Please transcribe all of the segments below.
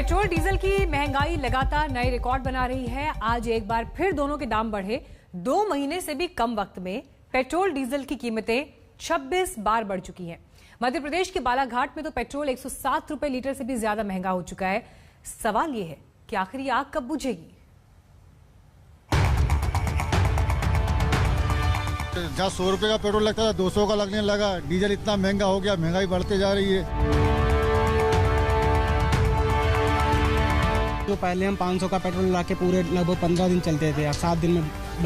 Petrol diesel की महंगाई लगातार नए रिकॉर्ड बना रही है। आज एक बार फिर दोनों के दाम बढ़े। 2 महीने से भी कम वक्त में पेट्रोल डीजल की कीमतें 26 बार बढ़ चुकी हैं। मध्य प्रदेश के बालाघाट में तो पेट्रोल 107 रुपए लीटर से भी ज्यादा महंगा हो चुका है। सवाल यह है कि आखिर ये आग कब बुझेगी। जहाँ 100 रुपए का पेट्रोल लगता था 200 का लगने लगा। डीजल इतना महंगा हो गया, महंगाई बढ़ते जा रही है। जो पहले हम 500 का पेट्रोल लाके पूरे लगभग 15 दिन चलते थे, अब 7 दिन में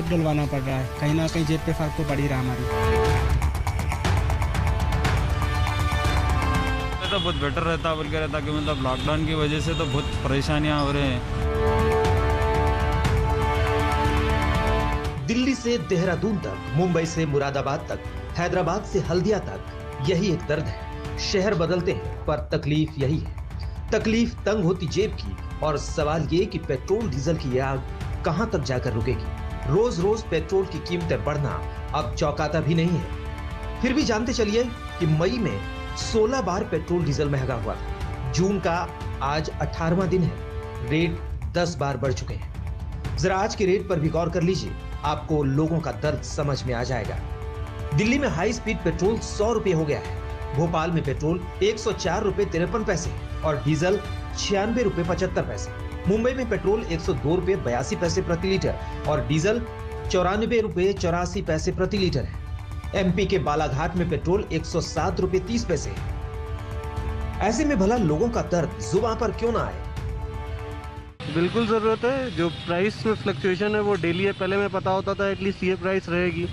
डलवाना पड़ रहा है। कहीं ना कहीं जेब पे फर्क तो पड़ ही रहा हमारी। तो बहुत बेटर रहता बल्कि रहता कि मतलब लॉकडाउन की वजह से तो बहुत परेशानियां हो रही हैं। दिल्ली से देहरादून तक, मुंबई से मुरादाबाद तक, हैदराबाद से हल्दिया तक यही एक दर्द है। शहर बदलते हैं पर तकलीफ यही है। तकलीफ तंग होती जेब की और सवाल ये कि पेट्रोल डीजल की आग कहां तक जाकर रुकेगी। रोज रोज पेट्रोल की कीमतें बढ़ना अब चौंकाता भी नहीं है। फिर भी जानते चलिए कि मई में 16 बार पेट्रोल डीजल महंगा हुआ था। जून का आज 18वां दिन है, रेट 10 बार बढ़ चुके हैं। जरा आज के रेट पर भी गौर कर लीजिए, आपको लोगों का दर्द समझ में आ जाएगा। दिल्ली में हाई स्पीड पेट्रोल 100 रुपए हो गया है। भोपाल में पेट्रोल 104 रुपए 53 पैसे और डीजल 96 रुपए 75 पैसे। मुंबई में पेट्रोल 102 रुपए 82 पैसे प्रति लीटर और डीजल 94 रुपए 84 पैसे प्रति लीटर है। एमपी के बालाघाट में पेट्रोल 107 रुपए 30 पैसे है। ऐसे में भला लोगों का दर्द जुबान पर क्यों ना आए। बिल्कुल ज़रूरत है। जो प्राइस में फ्लक्चुएशन है वो डेली है। पहले में पता होता था एटलीस्ट ये प्राइस रहेगी।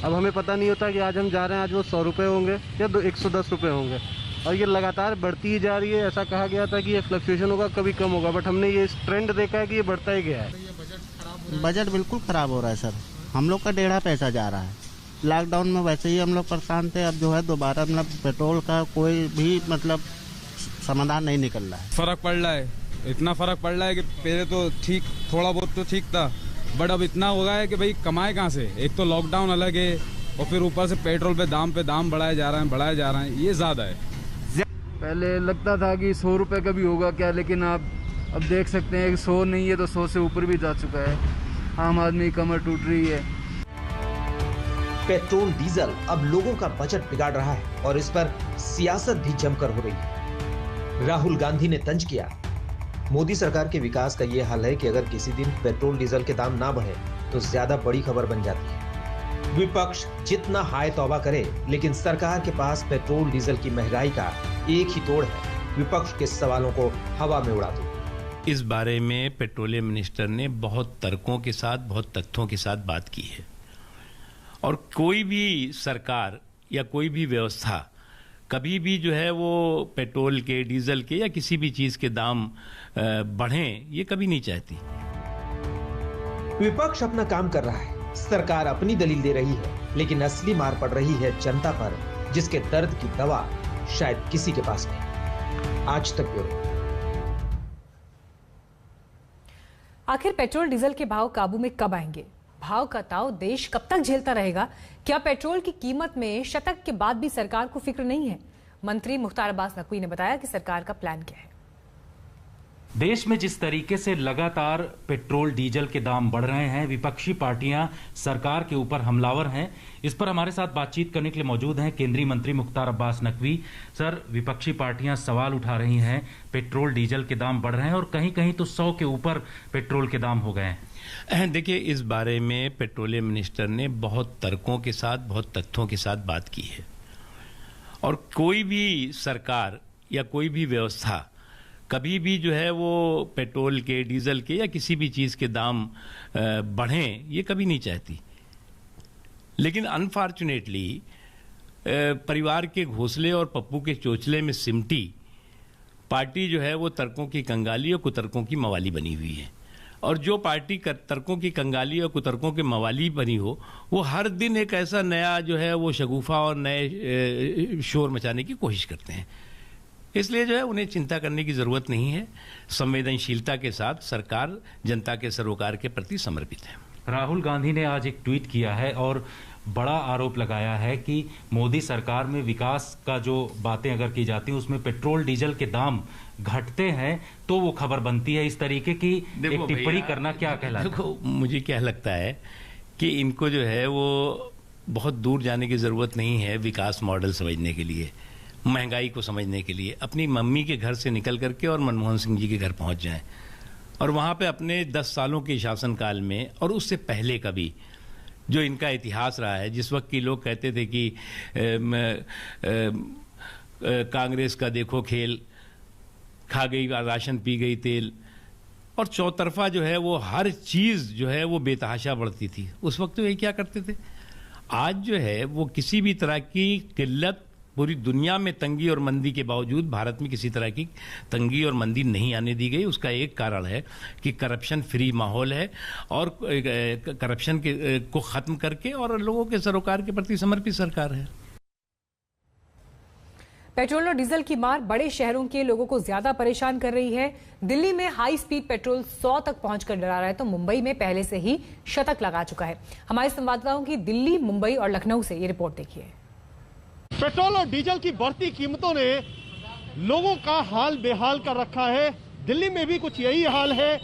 अब हमें पता नहीं होता कि आज हम जा रहे हैं, आज वो 100 रुपये होंगे या 110 रुपये होंगे और ये लगातार बढ़ती ही जा रही है। ऐसा कहा गया था कि ये फ्लक्चुएशन होगा, कभी कम होगा, बट हमने ये ट्रेंड देखा है कि ये बढ़ता ही गया है। बजट बिल्कुल खराब हो रहा है सर। हम लोग का 1.5 पैसा जा रहा है। लॉकडाउन में वैसे ही हम लोग परेशान थे। अब जो है दोबारा मतलब पेट्रोल का कोई भी मतलब समाधान नहीं निकल रहा है। फर्क पड़ रहा है, इतना फर्क पड़ रहा है कि पहले तो ठीक, थोड़ा बहुत तो ठीक था, बट अब इतना हो गया है कि भाई कमाए कहाँ से। एक तो लॉकडाउन अलग है और फिर ऊपर से पेट्रोल पे दाम बढ़ाए जा रहे हैं, ये ज्यादा है। पहले लगता था कि 100 रुपये का भी होगा क्या, लेकिन आप अब देख सकते हैं कि 100 नहीं है तो 100 से ऊपर भी जा चुका है। आम आदमी की कमर टूट रही है। पेट्रोल डीजल अब लोगों का बजट बिगाड़ रहा है और इस पर सियासत भी जमकर हो रही है। राहुल गांधी ने तंज किया, मोदी सरकार के विकास का ये हाल है कि अगर किसी दिन पेट्रोल डीजल के दाम ना बढ़े तो ज्यादा बड़ी खबर बन जाती है। विपक्ष जितना हाय तौबा करे, लेकिन सरकार के पास पेट्रोल डीजल की महंगाई का एक ही तोड़ है, विपक्ष के सवालों को हवा में उड़ा दो। इस बारे में पेट्रोलियम मिनिस्टर ने बहुत तर्कों के साथ, बहुत तथ्यों के साथ बात की है और कोई भी सरकार या कोई भी व्यवस्था कभी भी जो है वो पेट्रोल के, डीजल के या किसी भी चीज के दाम बढ़ें, ये कभी नहीं चाहती। विपक्ष अपना काम कर रहा है, सरकार अपनी दलील दे रही है, लेकिन असली मार पड़ रही है जनता पर, जिसके दर्द की दवा शायद किसी के पास नहीं। आज तक ब्यूरो। आखिर पेट्रोल डीजल के भाव काबू में कब आएंगे? भाव का ताव देश कब तक झेलता रहेगा? क्या पेट्रोल की कीमत में शतक के बाद भी सरकार को फिक्र नहीं है? मंत्री मुख्तार अब्बास नकवी ने बताया कि सरकार का प्लान क्या है। देश में जिस तरीके से लगातार पेट्रोल डीजल के दाम बढ़ रहे हैं, विपक्षी पार्टियां सरकार के ऊपर हमलावर हैं। इस पर हमारे साथ बातचीत करने के लिए मौजूद हैं केंद्रीय मंत्री मुख्तार अब्बास नकवी। सर, विपक्षी पार्टियां सवाल उठा रही हैं, पेट्रोल डीजल के दाम बढ़ रहे हैं और कहीं कहीं तो 100 के ऊपर पेट्रोल के दाम हो गए हैं। देखिए, इस बारे में पेट्रोलियम मिनिस्टर ने बहुत तर्कों के साथ, बहुत तथ्यों के साथ बात की है और कोई भी सरकार या कोई भी व्यवस्था कभी भी जो है वो पेट्रोल के, डीजल के या किसी भी चीज के दाम बढ़ें, ये कभी नहीं चाहती। लेकिन अनफॉर्चुनेटली परिवार के घोंसले और पप्पू के चोचले में सिमटी पार्टी जो है वो तर्कों की कंगाली और कुतर्कों की मवाली बनी हुई है और जो पार्टी तर्कों की कंगाली और कुतर्कों के मवाली बनी हो, वो हर दिन एक ऐसा नया जो है वो शगुफा और नए शोर मचाने की कोशिश करते हैं। इसलिए जो है उन्हें चिंता करने की जरूरत नहीं है। संवेदनशीलता के साथ सरकार जनता के सरोकार के प्रति समर्पित है। राहुल गांधी ने आज एक ट्वीट किया है और बड़ा आरोप लगाया है कि मोदी सरकार में विकास का जो बातें अगर की जाती हैं उसमें पेट्रोल डीजल के दाम घटते हैं तो वो खबर बनती है। इस तरीके की एक टिप्पणी करना क्या कहलाता है? देखो, मुझे क्या लगता है कि इनको जो है वो बहुत दूर जाने की जरूरत नहीं है विकास मॉडल समझने के लिए, महंगाई को समझने के लिए। अपनी मम्मी के घर से निकल करके और मनमोहन सिंह जी के घर पहुंच जाएं और वहां पे अपने 10 सालों के शासनकाल में और उससे पहले का भी जो इनका इतिहास रहा है, जिस वक्त की लोग कहते थे कि कांग्रेस का देखो खेल, खा गई राशन पी गई तेल, और चौतरफा जो है वो हर चीज जो है वो बेतहाशा बढ़ती थी। उस वक्त तो ये क्या करते थे। आज जो है वो किसी भी तरह की किल्लत, पूरी दुनिया में तंगी और मंदी के बावजूद भारत में किसी तरह की तंगी और मंदी नहीं आने दी गई। उसका एक कारण है कि करप्शन फ्री माहौल है और करप्शन को खत्म करके और लोगों के सरोकार के प्रति समर्पित सरकार है। पेट्रोल और डीजल की मार बड़े शहरों के लोगों को ज्यादा परेशान कर रही है। दिल्ली में हाई स्पीड पेट्रोल 100 तक पहुंचकर डरा रहा है तो मुंबई में पहले से ही शतक लगा चुका है। हमारे संवाददाताओं की दिल्ली, मुंबई और लखनऊ से ये रिपोर्ट देखिए। पेट्रोल और डीजल की बढ़ती कीमतों ने लोगों का हाल बेहाल कर रखा है। दिल्ली में भी कुछ यही हाल है।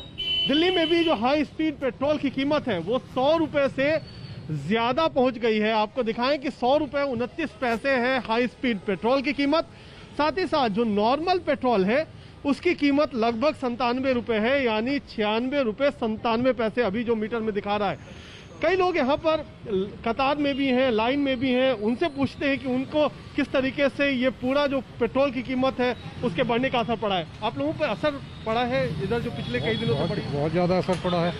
दिल्ली में भी जो हाई स्पीड पेट्रोल की कीमत है वो 100 रुपए से ज्यादा पहुंच गई है। आपको दिखाएं कि 100 रुपए 29 पैसे है हाई स्पीड पेट्रोल की कीमत। साथ ही साथ जो नॉर्मल पेट्रोल है उसकी कीमत लगभग 97 रुपए है, यानी 96 रुपए 97 पैसे अभी जो मीटर में दिखा रहा है। कई लोग यहाँ पर कतार में भी हैं, लाइन में भी हैं, उनसे पूछते हैं कि उनको किस तरीके से ये पूरा जो पेट्रोल की कीमत है उसके बढ़ने का असर पड़ा है। आप लोगों पर असर पड़ा है इधर जो पिछले कई दिनों से बढ़ी? बहुत ज्यादा असर पड़ा है,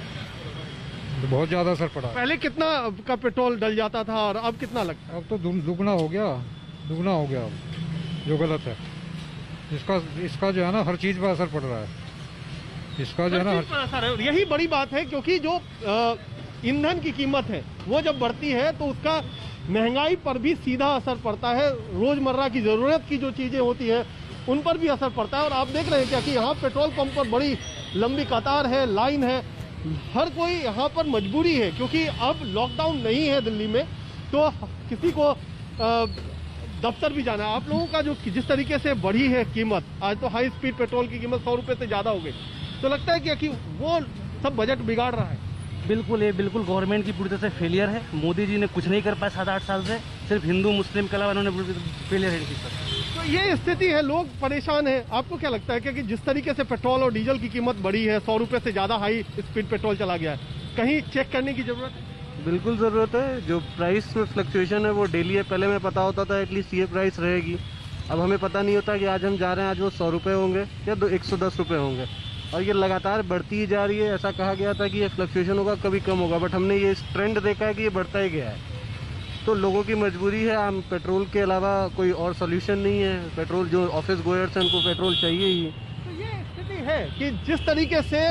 बहुत ज्यादा असर पड़ा है। पहले कितना का पेट्रोल डल जाता था और अब कितना लगता है? अब तो दुगना हो गया अब, जो गलत है। इसका जो है ना हर चीज पर असर पड़ रहा है। इसका जो है ना असर है, यही बड़ी बात है क्योंकि जो ईंधन की कीमत है वो जब बढ़ती है तो उसका महंगाई पर भी सीधा असर पड़ता है। रोजमर्रा की जरूरत की जो चीजें होती है उन पर भी असर पड़ता है। और आप देख रहे हैं क्या कि यहाँ पेट्रोल पंप पर बड़ी लंबी कतार है, लाइन है। हर कोई यहाँ पर मजबूरी है क्योंकि अब लॉकडाउन नहीं है दिल्ली में, तो किसी को दफ्तर भी जाना है। आप लोगों का जो जिस तरीके से बढ़ी है कीमत, आज तो हाई स्पीड पेट्रोल की कीमत 100 रुपए से ज्यादा हो गई, तो लगता है कि वो सब बजट बिगाड़ रहा है। बिल्कुल, ये बिल्कुल गवर्नमेंट की पूरी तरह से फेलियर है। मोदी जी ने कुछ नहीं कर पाया 7-8 साल से, सिर्फ हिंदू मुस्लिम के अलावा इन्होंने फेलियर है इनकी सर। तो ये स्थिति है, लोग परेशान हैं। आपको क्या लगता है कि जिस तरीके से पेट्रोल और डीजल की कीमत बढ़ी है, 100 रुपए से ज्यादा हाई स्पीड पेट्रोल चला गया है, कहीं चेक करने की जरूरत है? बिल्कुल ज़रूरत है। जो प्राइस में फ्लक्चुएशन है वो डेली है। पहले में पता होता था एटलीस्ट ये प्राइस रहेगी, अब हमें पता नहीं होता कि आज हम जा रहे हैं आज वो 100 रुपये होंगे या 110 रुपये होंगे, और ये लगातार बढ़ती ही जा रही है। ऐसा कहा गया था कि ये फ्लक्चुएशन होगा, कभी कम होगा, बट हमने ये ट्रेंड देखा है कि ये बढ़ता ही गया है। तो लोगों की मजबूरी है, हम पेट्रोल के अलावा कोई और सोल्यूशन नहीं है। पेट्रोल जो ऑफिस गोयर्स हैं उनको पेट्रोल चाहिए ही। तो ये स्थिति है कि जिस तरीके से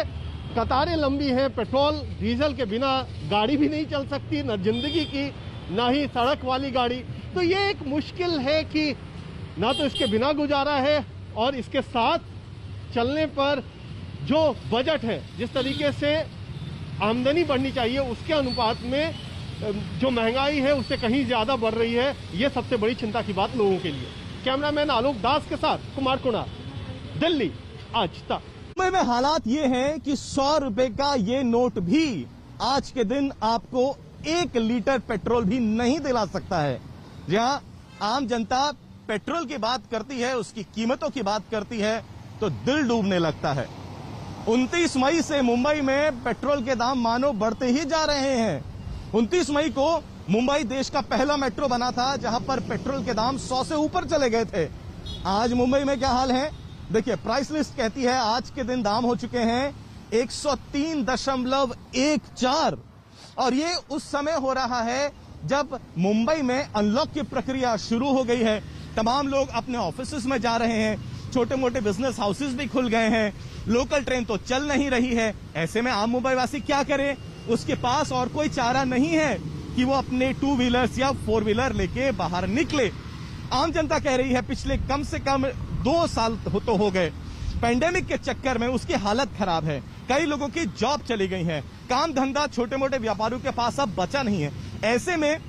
कतारें लंबी हैं, पेट्रोल डीजल के बिना गाड़ी भी नहीं चल सकती, न जिंदगी की ना ही सड़क वाली गाड़ी। तो ये एक मुश्किल है कि ना तो इसके बिना गुजारा है और इसके साथ चलने पर जो बजट है, जिस तरीके से आमदनी बढ़नी चाहिए उसके अनुपात में जो महंगाई है उससे कहीं ज्यादा बढ़ रही है। ये सबसे बड़ी चिंता की बात लोगों के लिए। कैमरामैन आलोक दास के साथ कुमार कुणाल, दिल्ली आज तक। मुंबई में हालात ये हैं कि 100 रुपए का ये नोट भी आज के दिन आपको 1 लीटर पेट्रोल भी नहीं दिला सकता है। जहां आम जनता पेट्रोल की बात करती है, उसकी कीमतों की बात करती है, तो दिल डूबने लगता है। 29 मई से मुंबई में पेट्रोल के दाम मानो बढ़ते ही जा रहे हैं। 29 मई को मुंबई देश का पहला मेट्रो बना था जहां पर पेट्रोल के दाम 100 से ऊपर चले गए थे। आज मुंबई में क्या हाल है देखिए, प्राइस लिस्ट कहती है आज के दिन दाम हो चुके हैं 103.14, और ये उस समय हो रहा है जब मुंबई में अनलॉक की प्रक्रिया शुरू हो गई है। तमाम लोग अपने ऑफिस में जा रहे हैं, छोटे मोटे बिजनेस हाउसेस भी खुल गए हैं, लोकल ट्रेन तो चल नहीं रही है। ऐसे में आम मुंबई वासी क्या करे, उसके पास और कोई चारा नहीं है कि वो अपने 2 व्हीलर्स या 4 व्हीलर लेके बाहर निकले। आम जनता कह रही है पिछले कम से कम 2 साल तो हो गए, पेंडेमिक के चक्कर में उसकी हालत खराब है। कई लोगों की जॉब चली गई है, काम धंधा छोटे मोटे व्यापारियों के पास अब बचा नहीं है। ऐसे में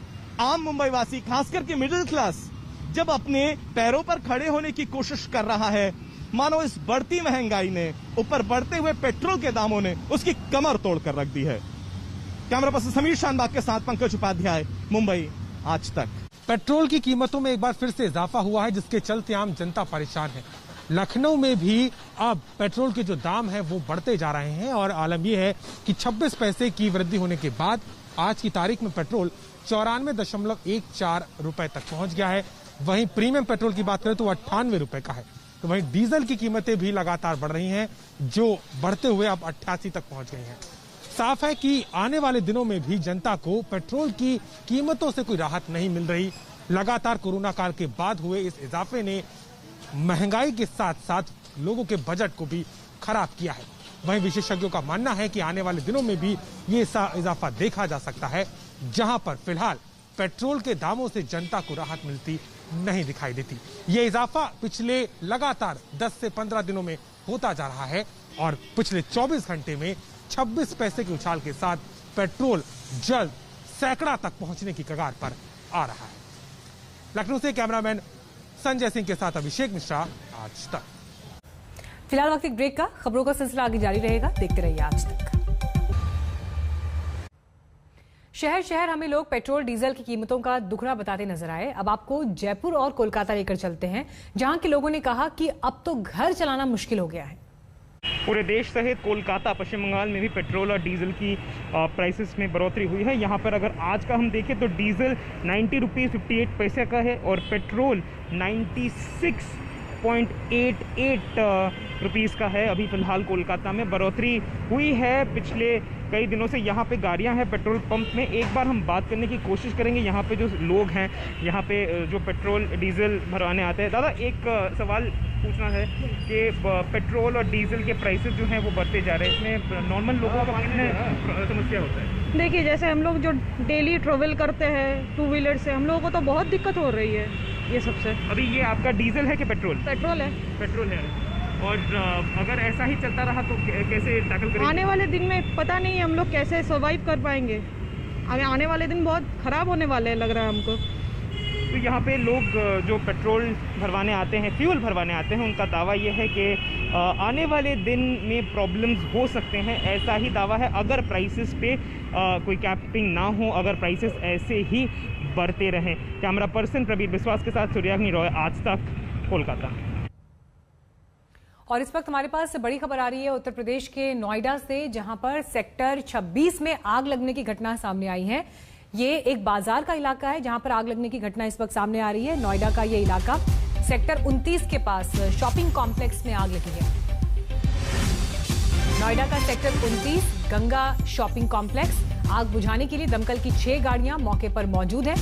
आम मुंबई वासी, खास करके मिडिल क्लास, जब अपने पैरों पर खड़े होने की कोशिश कर रहा है, मानो इस बढ़ती महंगाई ने, ऊपर बढ़ते हुए पेट्रोल के दामों ने उसकी कमर तोड़कर रख दी है। कैमरा पर्सन समीर शानबाग के साथ पंकज उपाध्याय, मुंबई आज तक। पेट्रोल की कीमतों में एक बार फिर से इजाफा हुआ है, जिसके चलते आम जनता परेशान है। लखनऊ में भी अब पेट्रोल के जो दाम है वो बढ़ते जा रहे हैं और आलम यह है कि 26 पैसे की वृद्धि होने के बाद आज की तारीख में पेट्रोल 94.14 रुपए तक पहुंच गया है। वहीं प्रीमियम पेट्रोल की बात करें तो 98 रुपए का है। तो वहीं डीजल की कीमतें भी लगातार बढ़ रही हैं, जो बढ़ते हुए अब 88 तक पहुंच गई हैं। साफ है कि आने वाले दिनों में भी जनता को पेट्रोल की कीमतों से कोई राहत नहीं मिल रही। लगातार कोरोना काल के बाद हुए इस इजाफे ने महंगाई के साथ साथ लोगों के बजट को भी खराब किया है। वहीं विशेषज्ञों का मानना है कि आने वाले दिनों में भी ये इजाफा देखा जा सकता है, जहां पर फिलहाल पेट्रोल के दामों से जनता को राहत मिलती नहीं दिखाई देती। ये इजाफा पिछले लगातार 10 से 15 दिनों में होता जा रहा है और पिछले 24 घंटे में 26 पैसे के उछाल के साथ पेट्रोल जल्द सैकड़ा तक पहुंचने की कगार पर आ रहा है। लखनऊ से कैमरामैन संजय सिंह के साथ अभिषेक मिश्रा, आज तक। फिलहाल वक्त एक ब्रेक का, खबरों का सिलसिला आगे जारी रहेगा, देखते रहिए आज तक। शहर शहर हमें लोग पेट्रोल डीजल की कीमतों का दुखड़ा बताते नजर आए। अब आपको जयपुर और कोलकाता लेकर चलते हैं, जहां के लोगों ने कहा कि अब तो घर चलाना मुश्किल हो गया है। पूरे देश सहित कोलकाता, पश्चिम बंगाल में भी पेट्रोल और डीजल की प्राइसेस में बढ़ोतरी हुई है। यहाँ पर अगर आज का हम देखें तो डीजल 90 रुपीज़ 58 पैसे का है और पेट्रोल 96.88 रुपीज़ का है। अभी फ़िलहाल कोलकाता में बढ़ोतरी हुई है पिछले कई दिनों से। यहाँ पे गाड़ियाँ हैं पेट्रोल पंप में। एक बार हम बात करने की कोशिश करेंगे यहाँ पे जो लोग हैं, यहाँ पे जो पेट्रोल डीजल भरवाने आते हैं। दादा, एक सवाल पूछना है कि पेट्रोल और डीजल के प्राइसेस जो हैं वो बढ़ते जा रहे हैं, इसमें नॉर्मल लोगों का कितने समस्या होता है? देखिए, जैसे हम लोग जो डेली ट्रेवल करते हैं 2 व्हीलर से, हम लोगों को तो बहुत दिक्कत हो रही है ये सबसे। अभी ये आपका डीजल है कि पेट्रोल? पेट्रोल है। पेट्रोल है। और अगर ऐसा ही चलता रहा तो कैसे टैकल करेंगे? आने वाले दिन में पता नहीं हम लोग कैसे सर्वाइव कर पाएंगे। आने वाले दिन बहुत ख़राब होने वाले हैं, लग रहा है हमको। तो यहाँ पे लोग जो पेट्रोल भरवाने आते हैं, फ्यूल भरवाने आते हैं, उनका दावा ये है कि आने वाले दिन में प्रॉब्लम्स हो सकते हैं। ऐसा ही दावा है अगर प्राइसेस पे कोई कैपिंग ना हो, अगर प्राइसेस ऐसे ही बढ़ते रहें। कैमरा पर्सन प्रवीर विश्वास के साथ सूर्याग्नि रॉय, आज तक, कोलकाता। और इस वक्त हमारे पास बड़ी खबर आ रही है उत्तर प्रदेश के नोएडा से, जहां पर सेक्टर 26 में आग लगने की घटना सामने आई है। ये एक बाजार का इलाका है जहां पर आग लगने की घटना इस वक्त सामने आ रही है। नोएडा का ये इलाका सेक्टर 29 के पास शॉपिंग कॉम्प्लेक्स में आग लगी है। नोएडा का सेक्टर 29 गंगा शॉपिंग कॉम्प्लेक्स। आग बुझाने के लिए दमकल की 6 गाड़ियां मौके पर मौजूद हैं।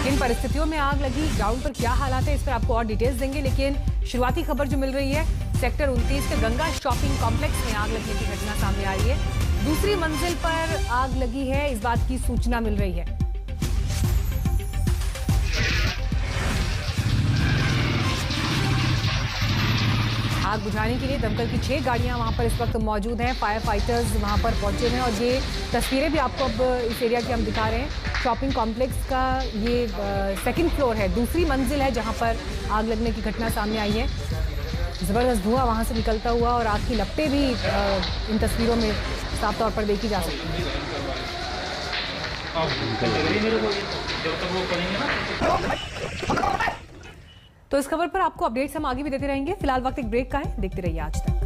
किन परिस्थितियों में आग लगी, ग्राउंड पर क्या हालात है, इस पर आपको और डिटेल्स देंगे। लेकिन शुरुआती खबर जो मिल रही है, सेक्टर 29 के गंगा शॉपिंग कॉम्प्लेक्स में आग लगने की घटना सामने आ रही है। दूसरी मंजिल पर आग लगी है, इस बात की सूचना मिल रही है। आग बुझाने के लिए दमकल की 6 गाड़ियां वहां पर इस वक्त मौजूद हैं। फायर फाइटर्स वहां पर पहुंचे हैं और ये तस्वीरें भी आपको अब इस एरिया की हम दिखा रहे हैं। शॉपिंग कॉम्प्लेक्स का ये 2nd फ्लोर है, दूसरी मंजिल है जहां पर आग लगने की घटना सामने आई है। जबरदस्त धुआं वहां से निकलता हुआ और आग की लपटें भी इन तस्वीरों में साफ तौर पर देखी जा सकती है। तो इस खबर पर आपको अपडेट्स हम आगे भी देते रहेंगे। फिलहाल वक्त एक ब्रेक का है, देखते रहिए आज तक।